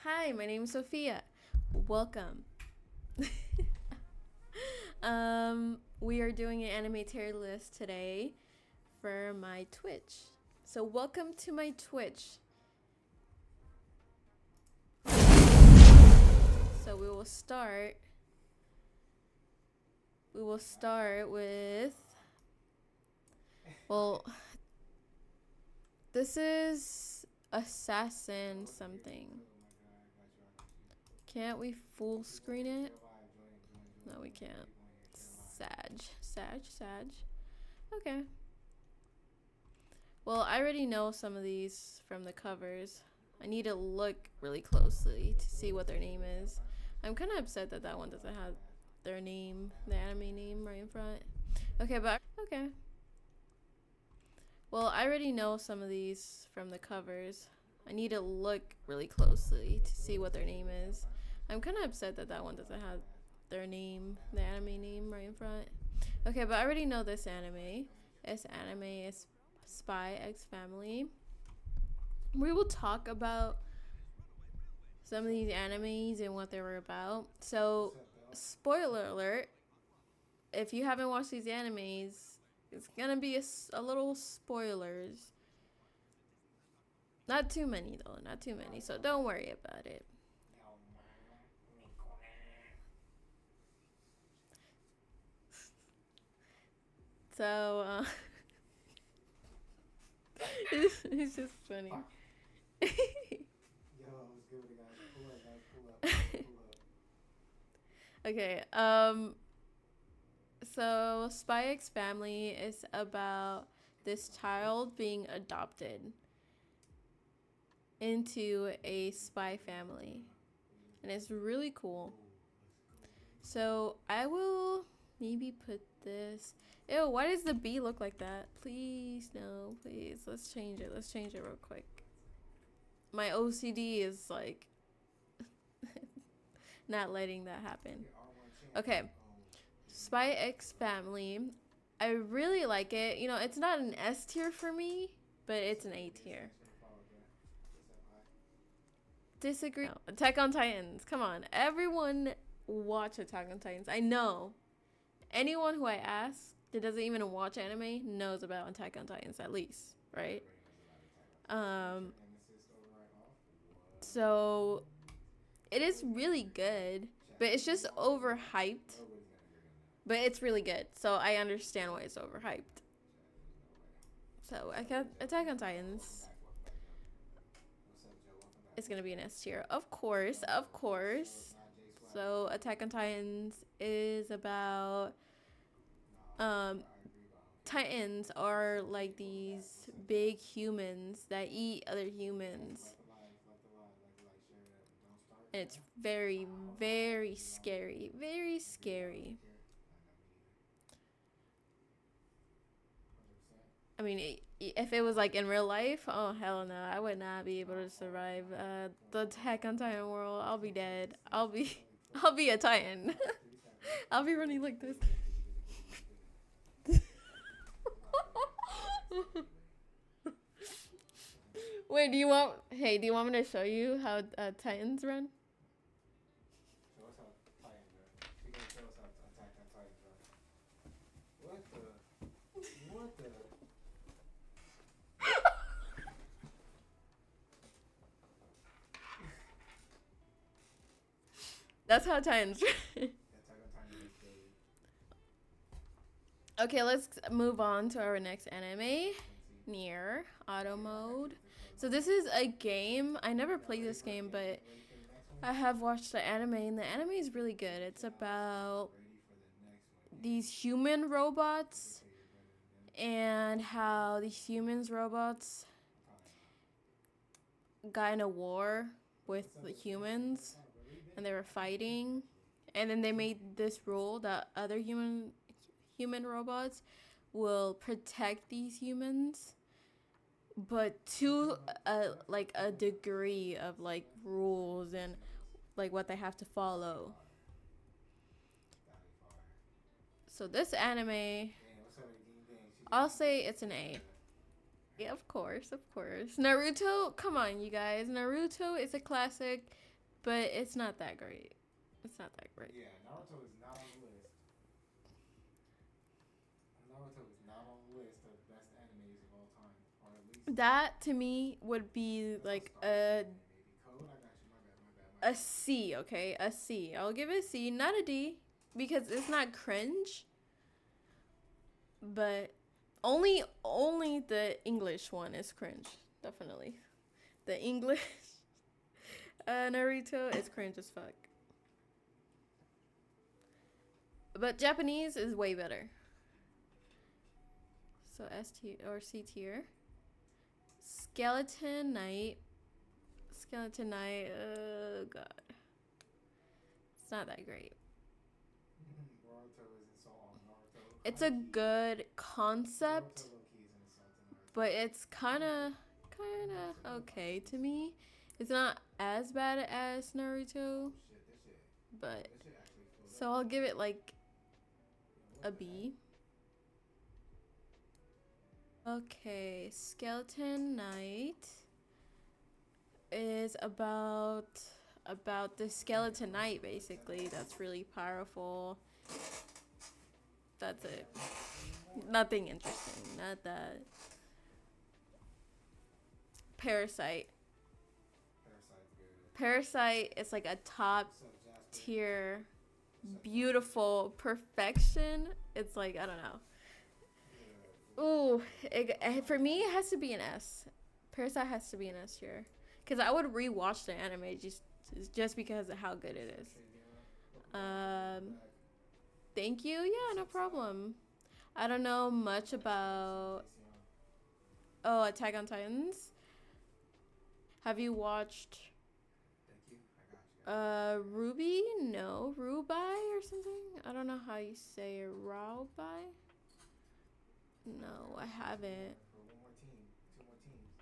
Hi, my name is Sophia. Welcome. We are doing an anime tier list today for my Twitch. So welcome to my Twitch. So we will start with, well, this is Assassin something. Can't we full screen it? No, we can't. Sag. Okay. Well, I already know some of these from the covers. I need to look really closely to see what their name is. I'm kind of upset that that one doesn't have their name, the anime name right in front. Okay. Well, I already know some of these from the covers. I need to look really closely to see what their name is. I'm kind of upset that that one doesn't have their name, the anime name right in front. Okay, but I already know this anime. This anime is Spy X Family. We will talk about some of these animes and what they were about. So, spoiler alert, if you haven't watched these animes, it's gonna be a little spoilers. Not too many though, not too many. So don't worry about it. So it's just funny. Okay. So Spy X Family is about this child being adopted into a spy family, and it's really cool. So I will maybe put this. Ew, why does the B look like that? Please, no, please. Let's change it. Let's change it real quick. My OCD is like not letting that happen. Okay. Spy X Family. I really like it. You know, it's not an S tier for me, but it's an A tier. Disagree. No. Attack on Titans. Come on. Everyone watch Attack on Titans. I know. Anyone who I ask that doesn't even watch anime knows about Attack on Titans at least, right? Um so it is really good, but it's just overhyped. But it's really good. So I understand why it's overhyped. So I got Attack on Titans. It's gonna be an S tier. Of course, of course. So Attack on Titans is about um Titans are like these big humans that eat other humans. And it's very, very scary. Very scary. I mean, if it was like in real life, oh hell no, I would not be able to survive the Attack on Titan world. I'll be dead. I'll be a Titan. I'll be running like this. Wait, do you want? Hey, do you want me to show you how Titans run? That's how Titans. Okay, let's move on to our next anime. Near Auto Mode. So this is a game. I never played this game, but I have watched the anime, and the anime is really good. It's about these human robots and how these humans robots got in a war with the humans, and they were fighting, and then they made this rule that other human robots will protect these humans, but to like a degree of like rules and like what they have to follow. So this anime, I'll say it's an A. Yeah, of course, of course. Naruto, come on, you guys. Naruto is a classic. but it's not that great. It's not that great. Yeah, Naruto is not on the list. Naruto is not on the list of best animes of all time, or at least That to me would be that's like a Star Wars anime, maybe. Code, I got you. My bad, my bad, my a bad. C, okay? A C. I'll give it a C, not a D, because it's not cringe, but only the English one is cringe, definitely. The English Naruto is cringe as fuck. But Japanese is way better. So S tier or C tier. Skeleton Knight. Skeleton Knight. Oh god, it's not that great. Boruto is insult on Naruto. It's a High-key. good concept, Boruto low-key is an insult to Naruto. but it's kind of okay to me. It's not as bad as Naruto, but This shit actually filled so up. I'll give it like What a the B. Okay, Skeleton Knight is about the Skeleton Knight basically. That's really powerful. That's it. Nothing interesting. Not that. Parasite. Parasite's good. Parasite is like a top What's up, Jasper? tier, What's up, beautiful perfection. It's like I don't know. Yeah. Ooh, for me it has to be an S. Parasite has to be an S tier, cause I would rewatch the anime just because of how good it is. Thank you. Yeah, no problem. I don't know much about Attack on Titans. Have you watched Thank you. I got you. Ruby? No, Rubai or something. I don't know how you say it. Rubai? No, I haven't. For one more team, two more teams.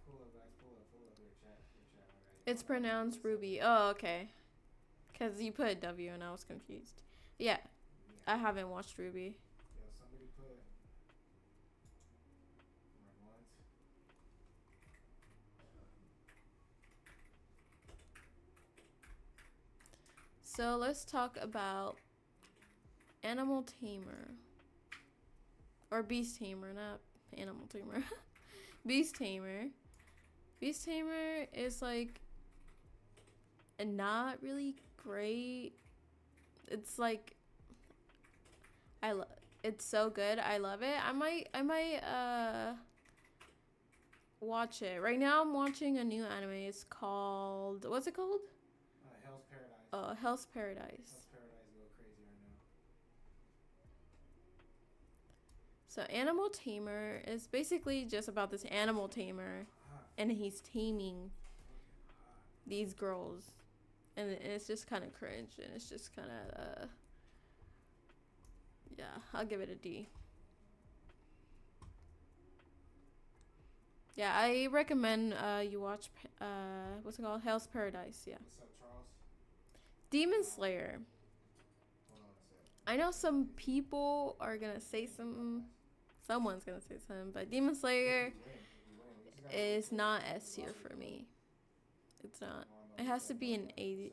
Pull up, guys. Pull up your chat. Alright. It's pronounced Ruby. Oh, okay. Cause you put a W and I was confused. Yeah, I haven't watched Ruby. Yo, somebody put run once. So let's talk about Animal Tamer. Or Beast Tamer, not Animal Tamer. Beast Tamer. Beast Tamer is like not really great. It's like it's so good. I love it. I might watch it. Right now I'm watching a new anime. It's called, what's it called? Hell's Paradise. Hell's Paradise. Hell's Paradise go crazy right now. So Animal Tamer is basically just about this animal tamer, and he's taming these girls, and it's just kind of cringe, and it's just kind of yeah, I'll give it a D. Yeah, I recommend you watch what's it called, Hell's Paradise. Yeah. What's up, Charles? Demon Slayer. Hold on a sec. I know some people are gonna say something. Someone's gonna say something, but Demon Slayer is not S tier for me. It's not. It has to be an A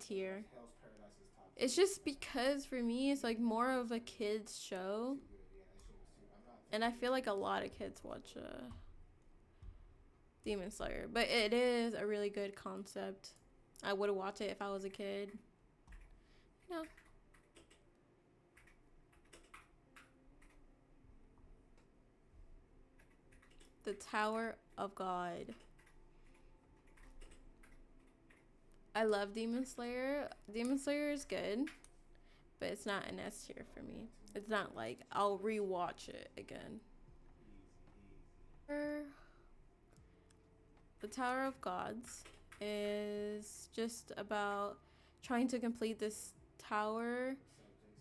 tier. Hell's Paradise is top. It's just because for me it's like more of a kids show, Too good. Yeah, that shit was too. I'm not. and I feel like a lot of kids watch Demon Slayer, but it is a really good concept. I would watch it if I was a kid. You know. The Tower of God. I love Demon Slayer. Demon Slayer is good, but it's not an S tier for me. It's not like I'll rewatch it again. The Tower of Gods is just about trying to complete this tower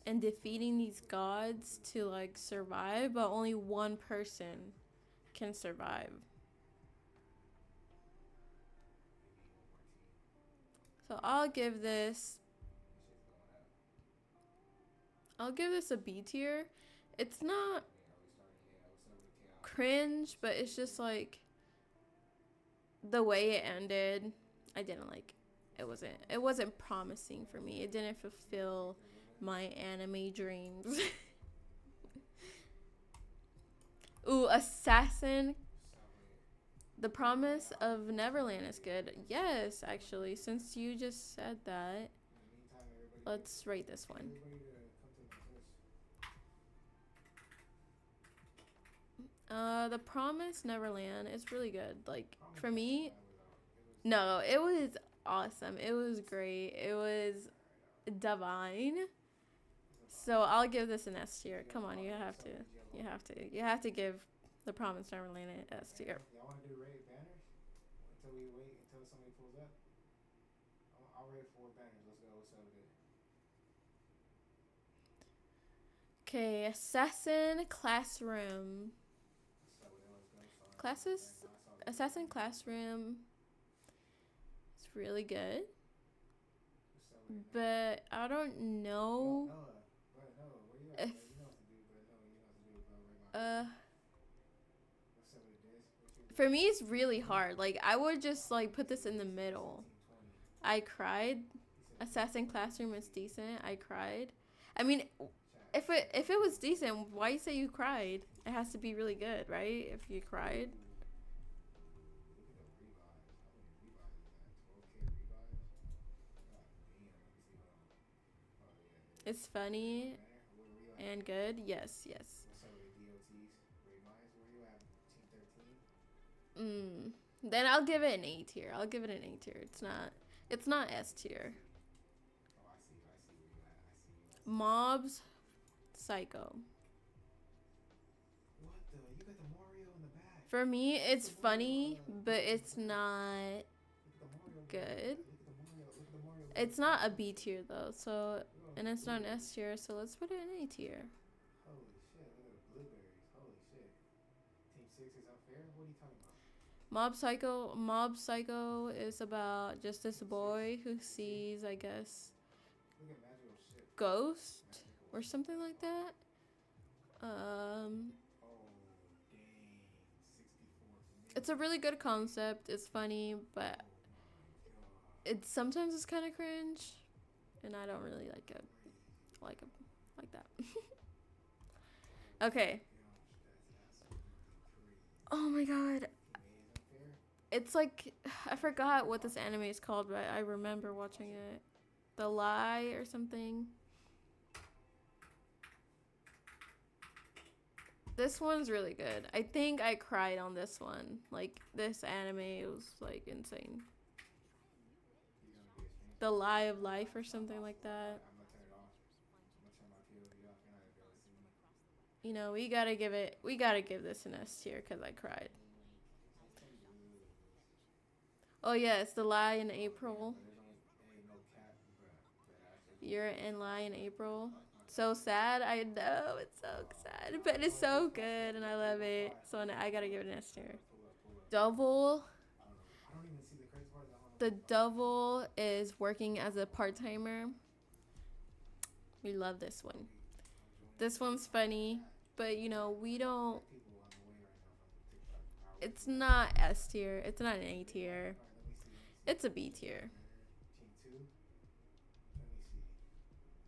and defeating these gods to like survive, but only one person can survive. So I'll give this a B tier. It's not cringe, but it's just like the way it ended, I didn't like. it wasn't promising for me. It didn't fulfill my anime dreams. Ooh, Assassin. The Promise of Neverland is good. Yes, actually, since you just said that, let's rate this one. The Promise Neverland is really good. Like for me, no, it was awesome. It was great. It was divine. So I'll give this an S tier. Come on, you have to. You have to give The Promise Neverland an S tier. Y'all want to do rated banners until we wait until somebody pulls up? I'll rate 4 banners. Let's go. What's up with it? Okay, Assassin Classroom. What's up with it? Let's go. Sorry. Classes, No, it's all good. Assassin Classroom. It's really good, What's up with it? but I don't know. Noah, bro, Noah, where you at? If Bro? You know what to do, bro. Noah, you know what to do, bro. Rate my What's up with this? What you for me it's really hard. Like I would just like put this in the middle. I cried. Assassin Classroom is decent. I cried. I mean, if it was decent, why you say you cried? It has to be really good, right? If you cried. It's funny and good. Yes, yes. What's up with the DOTs? Rate mine. Where you at? Team 13? Then I'll give it an A tier. I'll give it an A tier. It's not S tier. Oh, I see where you at. I see. Mobs Psycho. What the? You got the Mario in the back. For me, it's funny, but it's not Look at the Mario. good. Look at the Mario. Look at the Mario. It's not a B tier though, so and it's not an S tier, so let's put it in A tier. Holy shit! Look at the blueberries. Holy shit! Team 6 is unfair. What are you talking about? Mob Psycho is about just this boy who sees, I guess, Look at magical shit. ghost Magical. or something like that. Oh dang! 64. It's a really good concept. It's funny, but it's sometimes it's kind of cringe, and I don't really like it like that. Okay. Oh my god. It's like I forgot what this anime is called, but I remember watching it. The Lie or something. This one's really good. I think I cried on this one. Like this anime was like insane. The Lie of Life or something like that. I'm gonna turn it off. I'm gonna turn my POV off. You're not gonna be able to see me. You know, we gotta give this an S tier because I cried. Oh yes, The Lie in April. Ain't no cap, bruh. You're in Lie in April. So sad. I know it's so sad, but it's so good and I love it. So I gotta give it an S tier. Double. I don't even see the crazy part. The Devil is working as a part timer. We love this one. This one's funny, but you know we don't. It's not S tier. It's not an A tier. It's a B tier. Team 2. Let me see.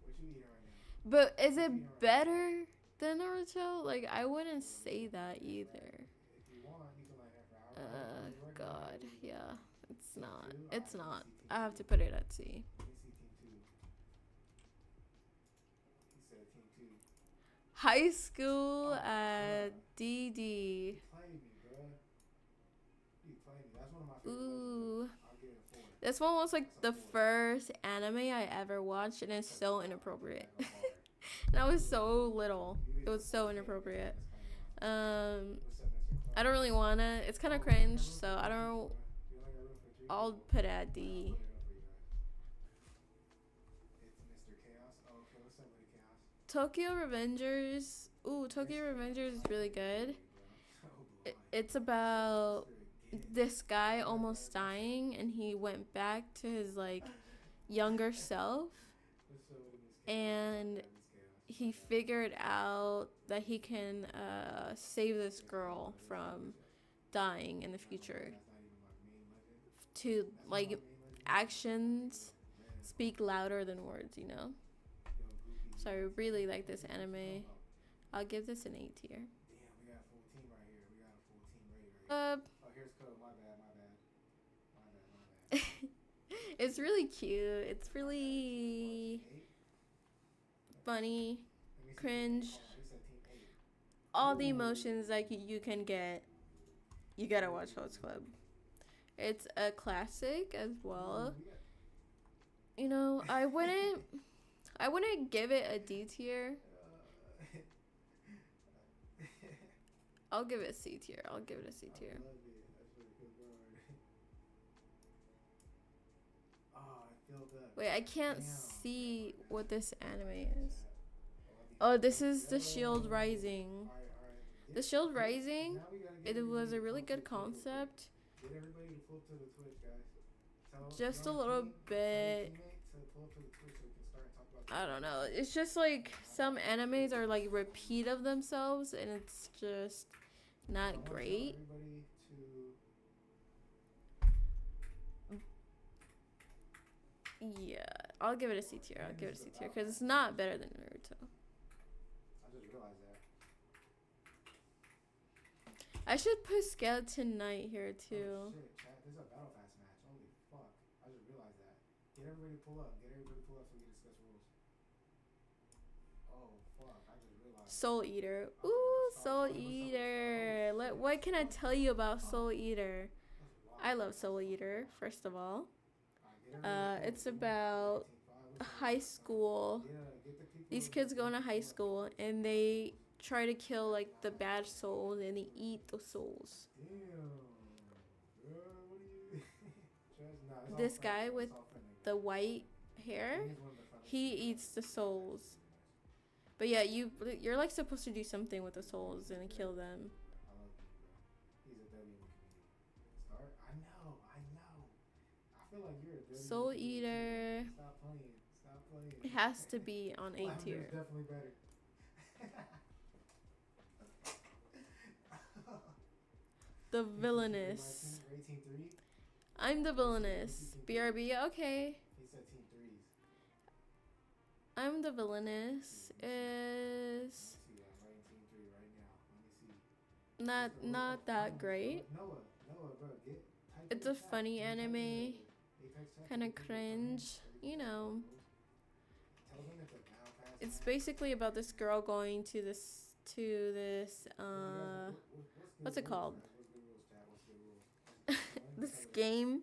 What you eating right now? But is it better than Naruto? Like I wouldn't say that either. If you want, you can line up for hours. God, yeah. It's not. It's not. I have to put it at C. Let me see Team 2. He said Team 2. High School at DD. Play me, bro. You play me. That's one of my favorite. Ooh. I'll give it a 4. This one was like the first anime I ever watched, and it's so inappropriate. And I was so little. It was so inappropriate. I don't really wanna. It's kind of cringe, so I don't. I'll put it at D. Tokyo Revengers. Ooh, Tokyo Revengers is really good. It's about this guy almost dying, and he went back to his like younger self, and he figured out that he can save this girl from dying in the future. To like actions speak louder than words, you know? Yo, Goofy. So I really like this What you anime. talking about? I'll give this an A tier. Damn, we got a full team right here. We got a full team ready right here. Uh, Oh, here's code. My bad. My bad. My bad. My bad. it's really cute. It's really Team 8? funny, Let me see. cringe. Hold on. He said team 8. All the emotions like you can get. You gotta watch Host Club. It's a classic as well. We got You know, I wouldn't give it a D tier. I'll give it a C tier. I'll give it a C tier. I love it. That's really good word. Oh, it filled up. Wait, I can't Damn. see what this anime is. Oh, this is The Shield Rising. Alright. The Shield Rising, Now we gotta get it was everybody a really to flip good to the Twitch real quick. concept. Get everybody to flip to the Twitch, guys. Tell Just a your little team, bit. tell your teammate to pull up to the Twitch so we can start and talk about I don't know. It's just like some animes are like repeat of themselves, and it's just I not wanna tell great. everybody to Yeah, I'll give it a C tier. I'll give it a C tier because it's not better than Naruto. I just realized that. I should put Skeleton Knight here too. Oh shit, chat. This is a battle pass match. Holy fuck. I just realized that. Get everybody to pull up. Get everybody to pull up so we can discuss rules. Oh fuck. I just realized. Soul Eater. Ooh, Soul Eater. What can I tell you about Soul Eater? I love Soul Eater, first of all. It's about high school. These kids go into high school and they try to kill like the bad souls and they eat the souls. This guy with the white hair, he eats the souls. But yeah, you're like supposed to do something with the souls and kill them. Soul Eater. Stop playing. It has to be on A tier. Definitely better. The villainous. Team 3? I'm the villainous. BRB, okay. He said team 3s. I'm the villainous. Is Let me see. I'm writing team 3 right now. Let me see. not that great. Noah, bro, type It's in a chat. funny Type in anime, Apex chat. kind of cringe, you know. Tell them it's a battle pass It's match. basically about this girl going to this what's it called? This game,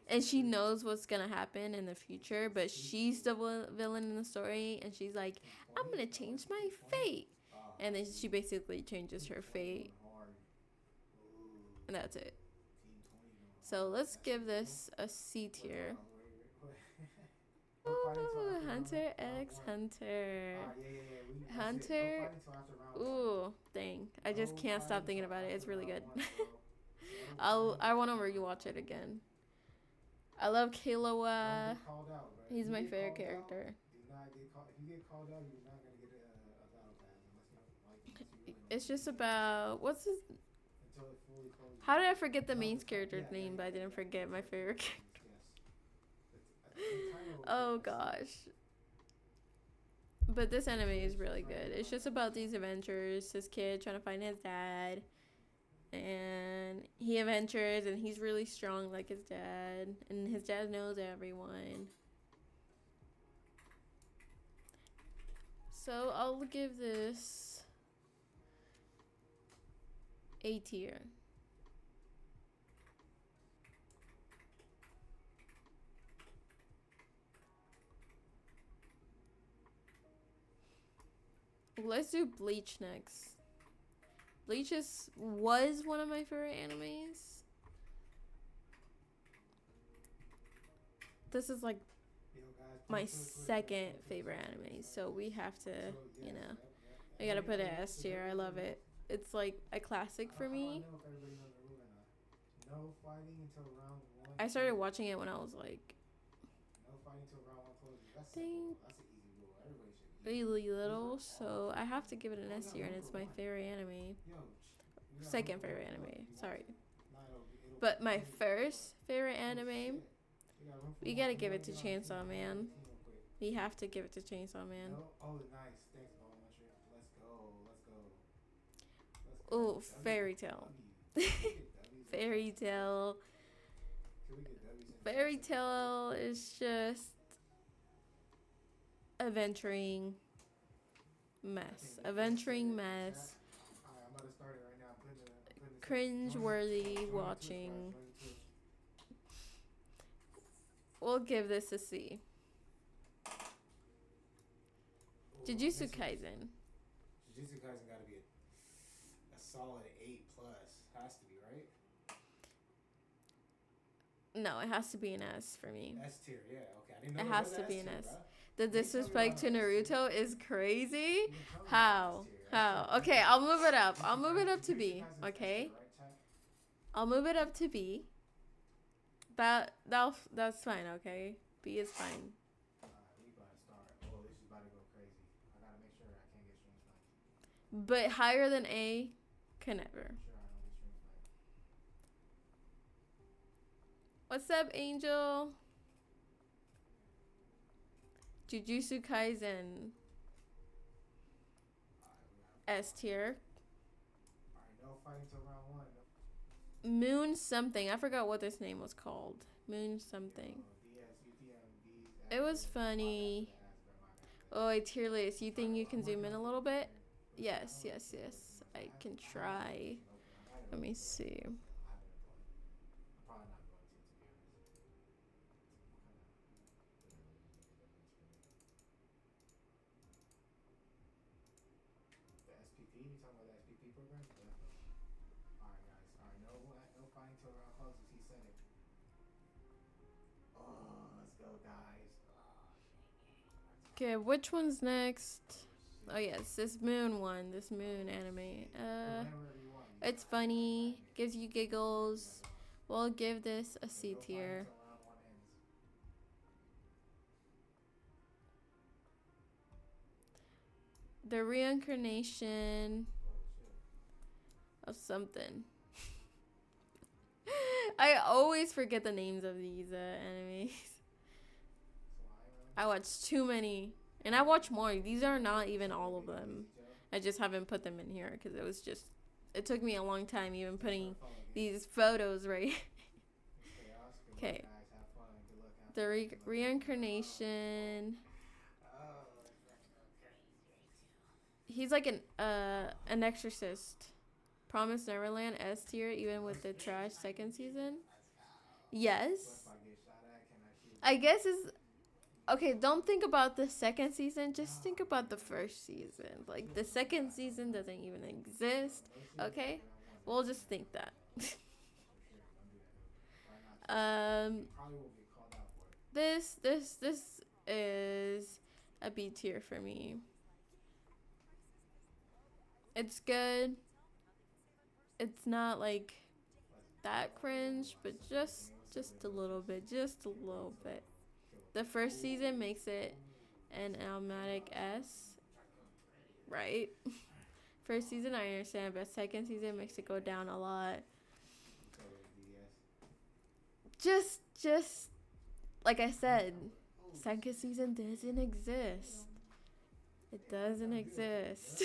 and she knows what's gonna happen in the future, but she's the villain in the story, and she's like, I'm gonna change my fate, and then she basically changes her fate, and that's it. So let's give this a C tier. Ooh, Hunter x Hunter. Hunter. Ooh, dang! I just can't stop thinking about it. It's really good. I want to rewatch it again. I love Killua. He's my favorite character. It's just about How did I forget the main character's name? But I didn't forget my favorite character. Oh gosh. But this anime is really good. It's just about these adventures. This kid trying to find his dad. And he adventures and he's really strong like his dad. And his dad knows everyone. So I'll give this A tier. Let's do Bleach next. Bleach was one of my favorite animes. This is like my second favorite anime, so we have to, you know, I gotta put it S tier. I love it. It's like a classic for me. I started watching it when I was like really little, so I have to give it an S tier, and it's my favorite anime. Second favorite anime, sorry. But my first favorite anime We got room for We one. gotta You give know, it to get on the team. Chainsaw Get on the Man. team real quick. We have to give it to Chainsaw Man. No. Oh, nice. Thanks, Bone Muncher. Let's go. Let's go. Let's go. Oh, W. Fairy Tale. W. Can we get W's in Fairy chat? Tale. Can we get W's in chat? Fairy So we can Tale is just adventuring mess. Adventuring mess. Alright, I'm about to start it right now. I'm putting this Cringe-worthy join watching. Twitch, guys. Join Twitch. We'll give this a C. Ooh, Jujutsu this is- Kaisen. Jujutsu Kaisen got to be a solid 8 plus. Has to be, right? No, it has to be an S for me. S tier, yeah. Okay, I didn't know It there has was to be S an tier, S. bruh. The You tell me disrespect to about an S tier. Naruto is crazy. You didn't tell me about How? S tier. How? S tier. Okay, I'll move it up. I'll Jujutsu move it Kaisen- up to Jujutsu B. Kaisen's S tier, Okay, right, chat? I'll move it up to B. That's fine. Okay, B is fine. We about to start. Oh, this is about to go crazy. I gotta make sure I can't get stream sniped. But higher than A, can never. Make sure I don't get stream sniped. What's up, Angel? Jujutsu Kaisen, Alright, we got S tier. Alright, no fighting till round 1. Moon something. I forgot what this name was called. Moon something. It was funny. Oh, a tier list. You think you can zoom in a little bit? Yes, yes, yes. I can try. Let me see. The SPP? You talking about the SPP program? Definitely. Alright, guys. Alright, no fighting till round closes. He said it. Oh, let's go, guys. Okay, which one's next? Oh yes, this Moon one. This Moon anime. It's funny. Gives you giggles. We'll give this a C tier. The reincarnation of something. I always forget the names of these enemies. I watch too many. And I watch more. These are not even all of them. I just haven't put them in here because it took me a long time even putting these photos right. Okay. The reincarnation. He's like an exorcist. Promise Neverland S tier even with the trash second season. Yes. I guess it's okay, don't think about the second season, just think about the first season. Like the second season doesn't even exist. Okay? We'll just think that. This is a B tier for me. It's good. It's not like that cringe, but just a little bit, just a little bit. The first season makes it an automatic S, right? First season I understand, but second season makes it go down a lot. Just like I said, second season doesn't exist. It doesn't exist.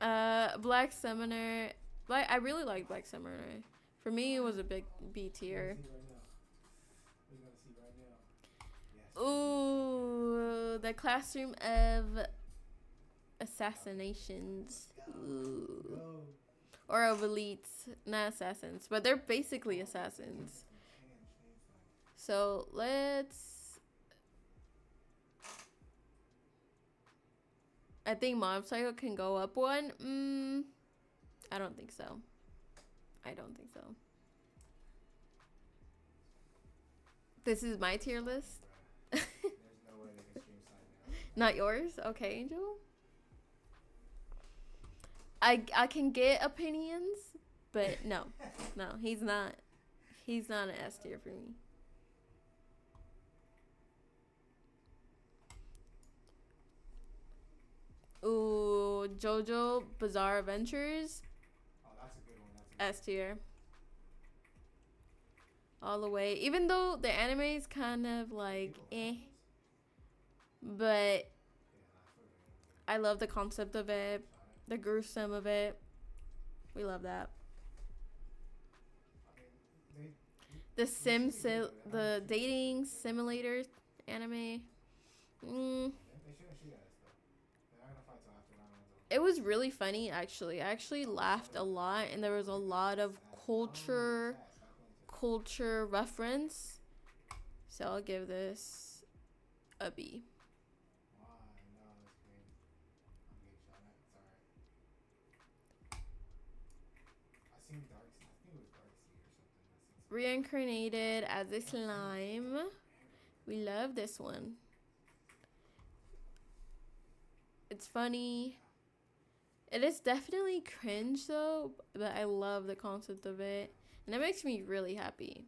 Black Summoner. I really like Black Summoner. For me, it was a big B tier. Ooh, the Classroom of Assassinations. Ooh. Or of elites, not assassins, but they're basically assassins. So let's. I think Mob Psycho can go up one. I don't think so. I don't think so. This is my tier list. Not yours? Okay, Angel. I can get opinions, but no, he's not an S tier for me. Ooh, JoJo Bizarre Adventures. Oh, that's a good one. S tier. all the way. Even though the anime is kind of like but I love the concept of it, the gruesome of it. We love that. The dating simulator anime. Mm, They shouldn't shoot at us though. They're not gonna fight till after round one's over. it was really funny actually. I actually laughed a lot, and there was a lot of culture reference. So I'll give this a B. Why? No, that's green. I'm getting shot at. It's alright. I seen Dark. I think it was Dark Seed or something. I seen some. Reincarnated as a slime. We love this one. It's funny. It is definitely cringe though, but I love the concept of it, and it makes me really happy.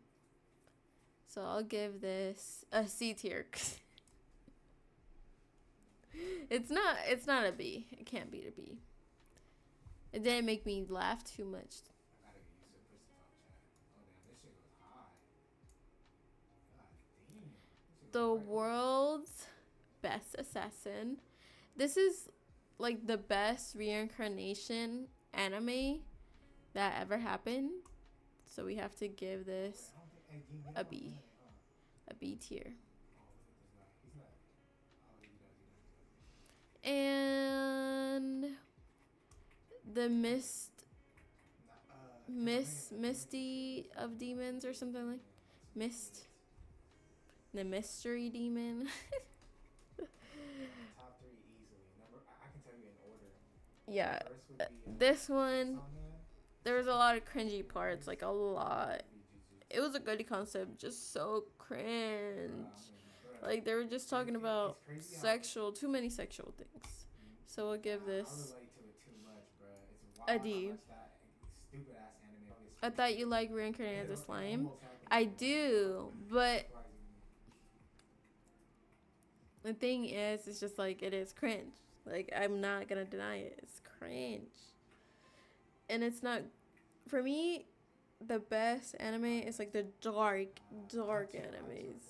So I'll give this a C tier. It's not a B. It can't be a B. It didn't make me laugh too much. I gotta get used to push the talk chat. Oh damn, this shit was high. God damn. This shit The was right over. world's best assassin. This is like the best reincarnation anime that ever happened. So we have to give this I don't think. Hey, you a know B. A B tier. Oh, look at this guy. He's not. Oh, he does. He does. And the Nah, Misty of Demons or something like Mist. The Mystery Demon. Top three easily. Number. I can tell you in order. Yeah. First would be. This one, Insomnia. there was a lot of cringy parts, like a lot. It was a good concept, just so cringe. Like they were just talking about too many sexual things. So we'll give I this relate to it too much, bro. It's a wild D. how much that stupid ass anime is. I thought you liked Reincarnated as a It Slime. almost happened I to me. do, but Surprisingly. the thing is, it's just like it is cringe. Like I'm not gonna deny it. It's cringe, and it's not for me. The best anime is like the dark animes.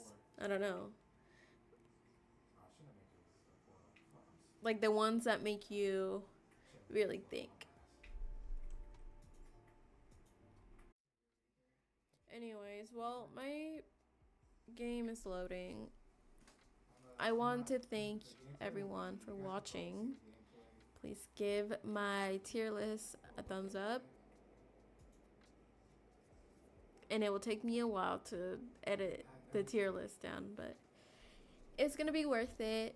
I don't know, Oh, should I make this a 4? Fuck, like the ones that make you really think. Anyways, well, my game is loading. I want to thank everyone for watching. Please give my tier list a thumbs up. And it will take me a while to edit the tier list down, but it's going to be worth it.